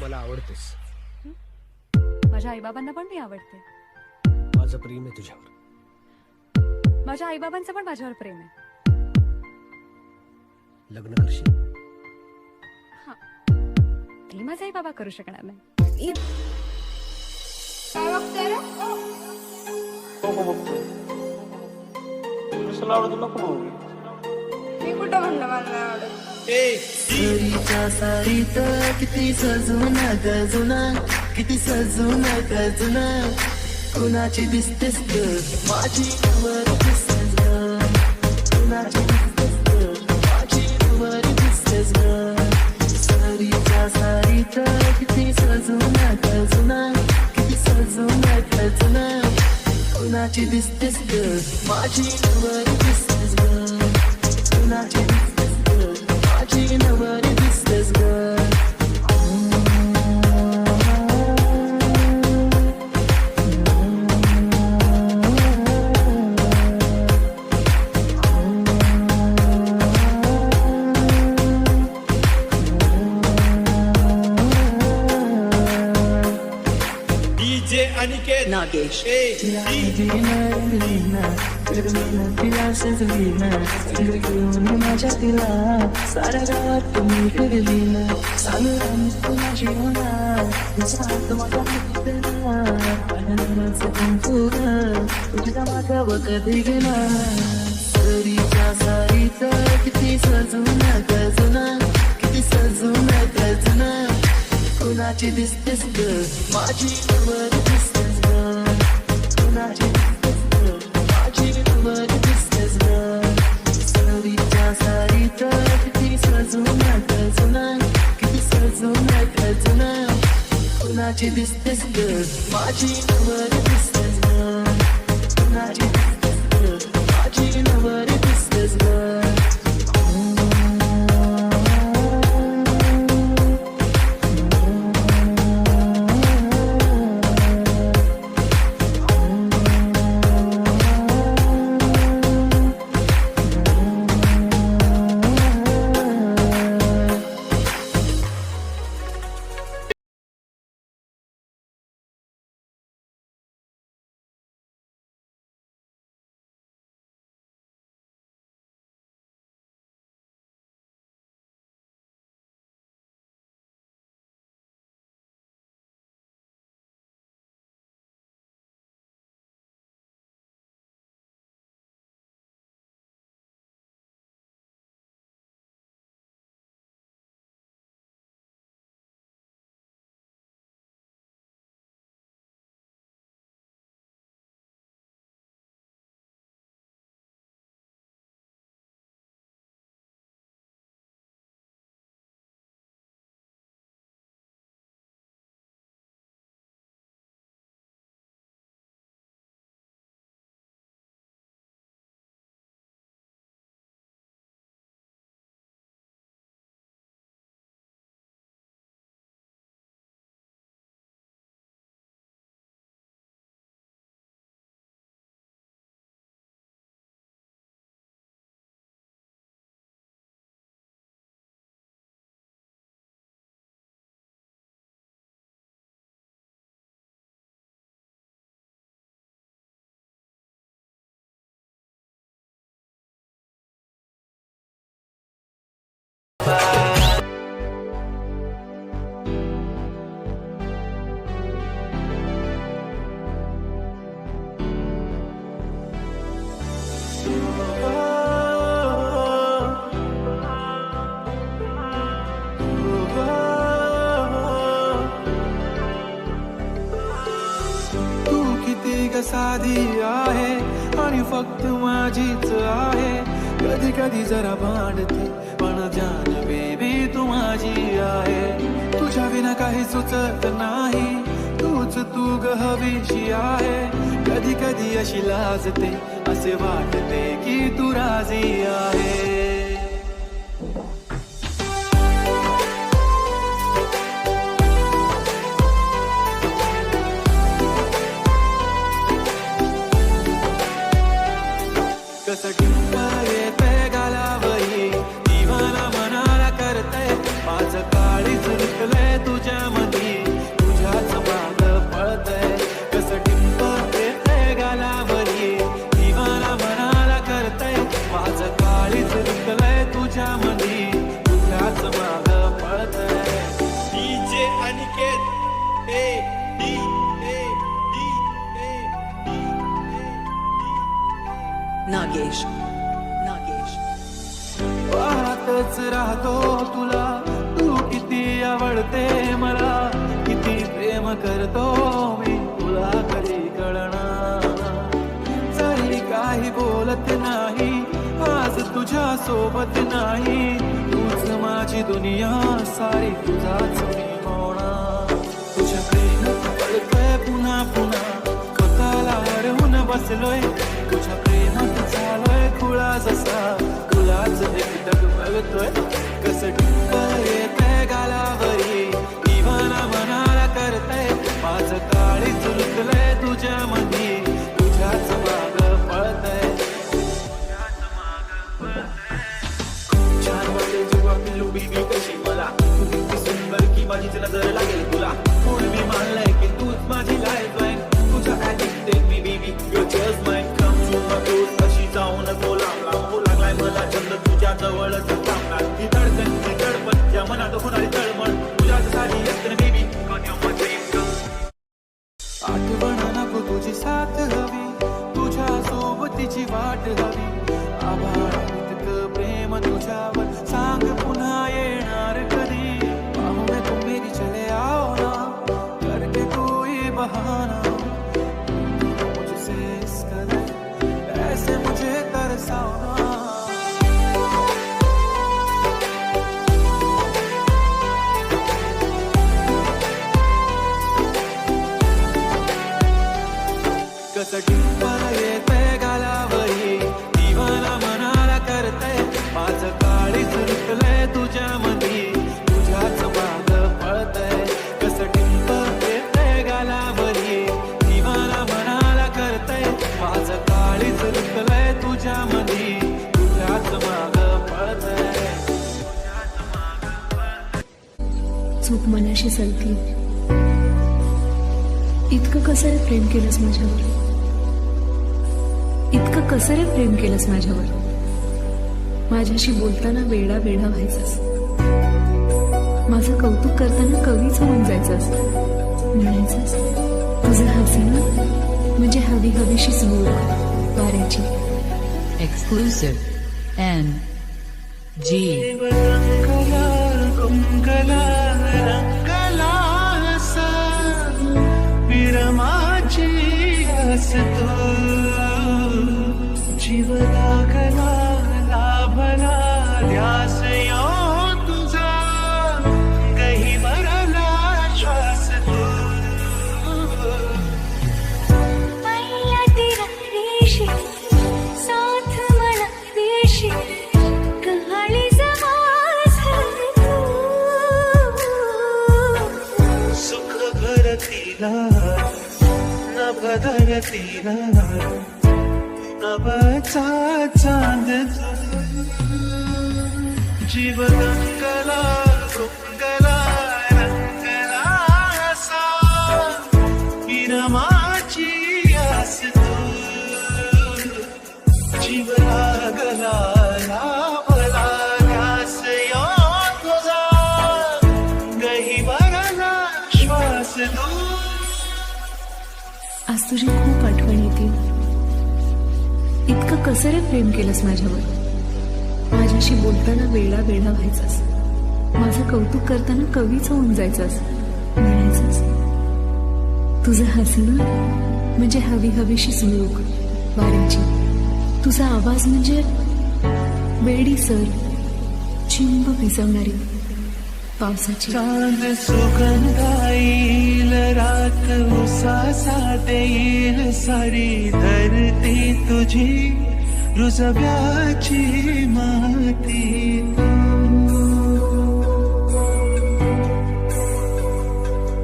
मला आवडतेस. माझ्या आईबाबांना पण मी आवडते. माझं प्रेम आहे तुझ्यावर. माझ्या आईबाबांचं पण माझ्यावर प्रेम आहे. लग्न करशील? हा, ते माझे आई बाबा करू शकणार नाही. काय बघतोय रे? कशाला आवडत नको बघू. मी कुठं म्हणलं मला नाही आवडत. सरीच्या सारीत किती सजून गजुना, किती सजून गजुना, कुणाची दिसतेस ग माझी नवर दिसतेस ग, कुणाची दिसतेस ग माझी नवर दिसतेस ग. सरीच्या सारीत किती सजून गजुना, किती सजून गजुना, कुणाची दिसतेस ग माझी नवर दिसतेस ग, कुणाची दिसतेस ग माझी नवर दिसतेस ग. नागेश तिला सजवीन, घेऊन माझ्या तिला साऱ्या गावात तुम्ही फिरलीन, सांगून तुझी होणार तुझ्या माझा कधी गेला. सरीच्या सारीत किती सजून गजुना, किती सजून गजुना, कुणाची दिसतेस ग माझी नवर दिसतेस ग, कुणाची दिसतेस ग माझी नवर दिसतेस ग. सरीच्या सारीत किती सजून गजुना, किती सजून गजुना, कुणाची दिसतेस ग माझी नवर दिसतेस ग, कुणाची दिसतेस ग माझी नवर दिसतेस ग. साधी आहे आणि फक्त माझीच आहे. कधी कधी जरा भांडते पण जान बेबी तू माझी आहे. तुझ्या विना काही सुचत नाही, तूच तू ग हवीशी आहे. कधी कधी अशी लाजते, असे वाटते की तू राजी आहे. कसं येते गालावरी दिवाना मनाला करते माझं काळी काळीच रुतलंय तुझ्या मधी तुझ्याच माग पळतय कसं टिंब येतंय गालावरी दिवाला मनाला करतय माझं काळीच रुतलंय तुझ्या मधी तुझ्याच माग पळतय डीजे अनिकेत ए डी ए डी ए डी नागेश नागेश पाहतच राहतो तुला तू किती आवडते मला किती प्रेम करतो मी तुला कधी कळणार जरी काही बोलत नाही आज तुझ्या सोबत नाही तूच माझी दुनिया सारी तुझाच मी होणार तुझ्या प्रेम पडतंय पुन्हा पुन्हा स्वतःला हरवून बसलोय तुझ्या प्रेमात झालोय खुळा जसा तुलाच एकटक बघतोय कसं टिंब येतंय गालावरी दिवाना मनाला करतय माझं काळीच रुतलंय तुझ्या मधी तुझ्याच माग पळतय छान वाटते जेव्हा पिल्लू बीबी कशी मला तू किती सुंदर की माझीच नजर लागेल तुला म्हणून मी मानलंय की तूच माझी लाईफ लाईन तुझ्या ऍडिक्टेड मी baby your just my come to my close अशी जाऊ नको लांब लांब लागलाय मला छंद तुझ्या जवळच थांबणार ती धडकन ती धडपण ज्या मनात होणारी तळमळ तुझ्याच सारी असते बेबी आठवण नको तुझी साथ हवी तुझ्या सोबतीची वाट हवी आभाळ इतकं प्रेम तुझ्यावर सांग पुन्हा येणार कधी पाहू मैं तुम मेरी चले आओ ना करके कोई बहाना मुझसे इस कदर ऐसे मुझे तरसाओ ना कसं टिंब येतंय गालावरी दिवाला मनाला करतय माझं काळीच रुतलंय तुझ्या मधी तुझ्याच माग पळतय कसं टिंब येतंय गालावरी दिवाला मनाला करतय माझं काळीच रुतलंय तुझ्या मधी तुझ्याच माग पळतय चूक मनाशी सलती इतकं कसं रे प्रेम केलंस माझ्यावर इतकं कसं रे प्रेम केलंस माझ्यावर माझ्याशी बोलताना वेडा वेडा व्हायचास माझं कौतुक करताना कवीच होऊन जायचंस म्हणायचंस तुझं हसणं म्हणजे हवी हवीशी झोप वाऱ्याची exclusive N G जीव लागला लाभला ध्यास यो तुझा गही भरला श्वास तू मैया तेरा रेशी साथ मला देशी कहाणी समाज सुख भरतीला नभ धरतीला नभचा चांद जीव रंगला रंगला रंगला असा विरमाची आस तू जीव लागला लाभला ध्यास यो तुझा गही भरला श्वास तू आज तुझी खूप आठवण येते इतकं कसं रे प्रेम केलंस माझ्यावर माझ्याशी बोलताना वेडा वेडा व्हायचास माझं कौतुक करताना कवीच होऊन जायचास म्हणायचंस तुझं हसणं म्हणजे हवी हवीशी झुळूक वाऱ्याची तुझा आवाज म्हणजे वेडी सर चिंब भिजवणारी पावसाची चांद सुगंधाईल रात उसासा देईल सारी धरती तुझी रुजव्याची माती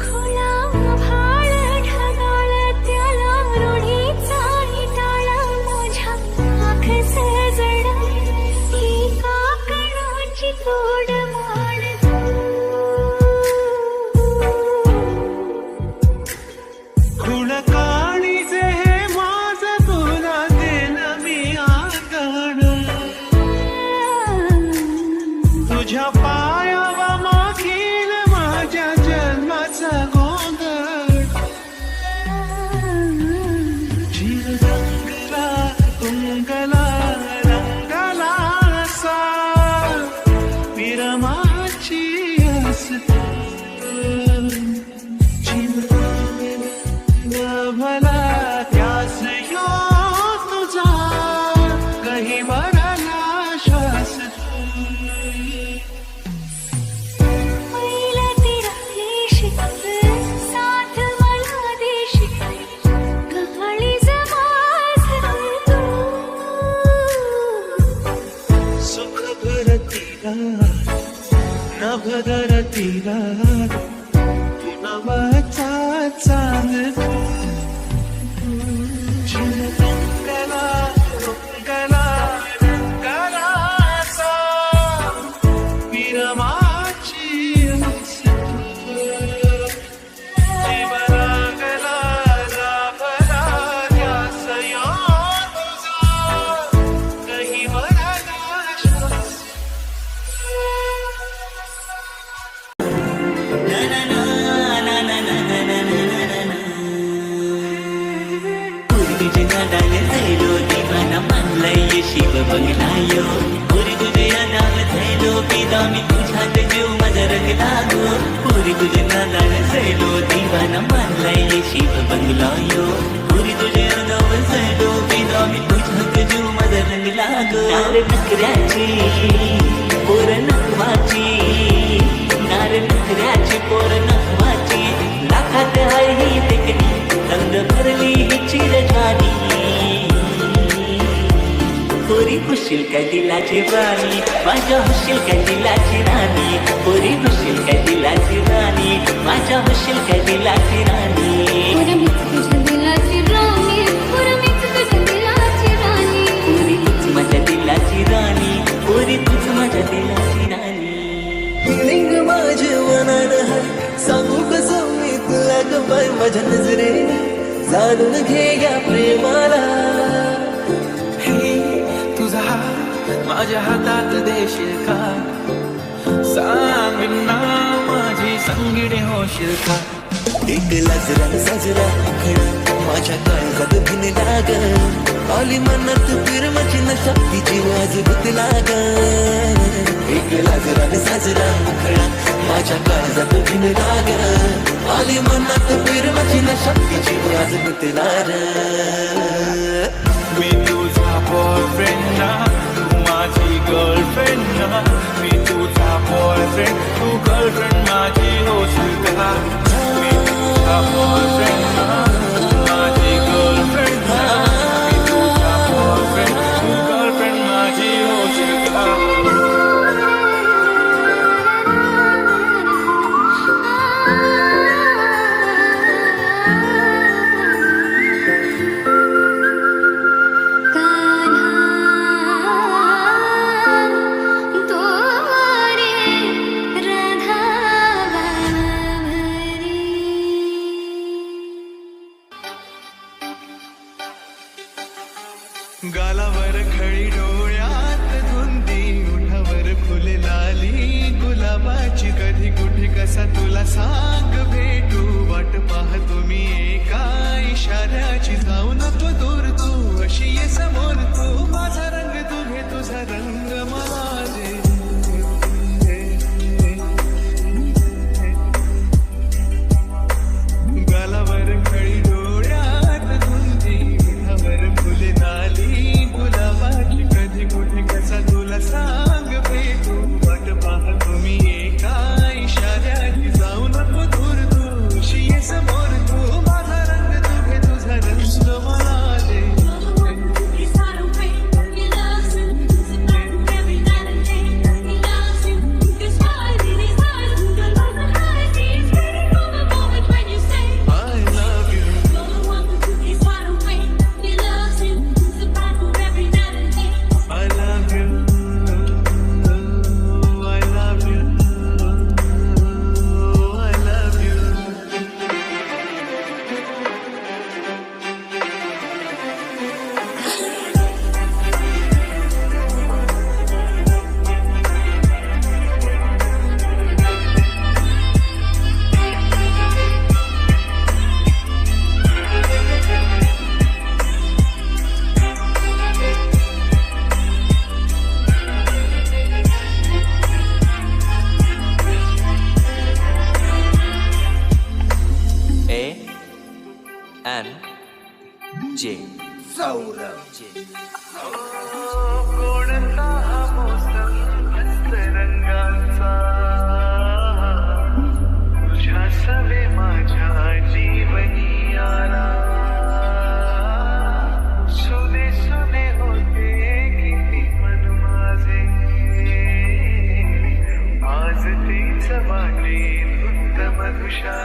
खुला भाळ ढगाळ त्याला रोडीचा टाळा माझ्या आख सजडा ही काकणाची तोड माड श्वास भला त्यास यो तुझा काही भरला श्वास पहिला तेरा देशी साथ मला देशी कहाणी जमास तू सुख भरतीला नभ धरतीला तू नवाचा चांद रंगला रंगला रंगलाचा विरमाची जीवरागला राभला ध्यास यो तुझा काही भरला श्वास तुझे नादाल थैलो दिवाना मानलाय शिव बंगलायो पुरी तुझे नादाल थैलो पिदा मी तुझ्यात जीव माझा रंगला गो पुरी तुझे नादाल थैलो दिवाना मानलाय शिव बंगलायो पुरी तुझे नादाल थैलो पिदा मी तुझ्यात जीव माझा रंगला गो नार नखऱ्याची पोर नखवाची नार नखऱ्याची पोर नखवाची लाखात आहे ही देखणी रंग भरली ही चिरजानी पोरी खुशील काय दिलाची राणी माझ्या हुशील काय दिलाची राणी पोरी खुशील काय दिलाची राणी माझ्या हुशील काय दिलाची राणी पोरी तूच माझ्या दिलाची राणी पोरी तूच माझ्या दिलाची राणी लिंग माझे मनान हाय सांगू कसं मी तुला ग बाय माझ्या नजरे जाणून घे या प्रेमाला हे तुझा हात माझ्या हातात देशील का सांग ना माझी संगीडे होशील का एक लाजरा साजरा खडा माझ्या काळजात भिनला ग आली मनात प्रेमाची नशा तिची वाज गुतला ग एक लाजरा साजरा खडा माझ्या काळजात भिनला ग आली मनात प्रेमाची नशा तिची वाज गुतला ग मी तुझा बॉयफ्रेंड ना तू माझी गर्लफ्रेंड ना मी तुझा बॉयफ्रेंड तू गर्लफ्रेंड माझी होशील का मी तुझा बॉयफ्रेंड ना तू माझी गर्लफ्रेंड ना मी तुझा बॉयफ्रेंड तू गर्लफ्रेंड माझी होशील का गालावर खळी डोळ्यात धुंदी ओठावर फुल लाली गुलाबाची कधी कुठे कसा तुला सांग भेटू वाट पाहतो मी एका इशाऱ्याची जाऊ नको दूर तू अशी ये समोर तू माझा रंग तू घे तुझा रंग मला दे गालावर खळी डोळ्यात धुंदी ओठावर फुल लाली गुलाबाची कधी कुठे कसा तुला सांग भेटू वाट पाहतो मी एका इशाऱ्याची जाऊ नको दूर तू अशी ये समोर तू माझा रंग तू घे तुझा रंग मला दे जे कोणता हा मोसम मस्त रंगाचा तुझ्या सवे माझ्या जीवनी आला सुने सुने होते किती मन माझे आज तेच वाटे धुंद मधुशा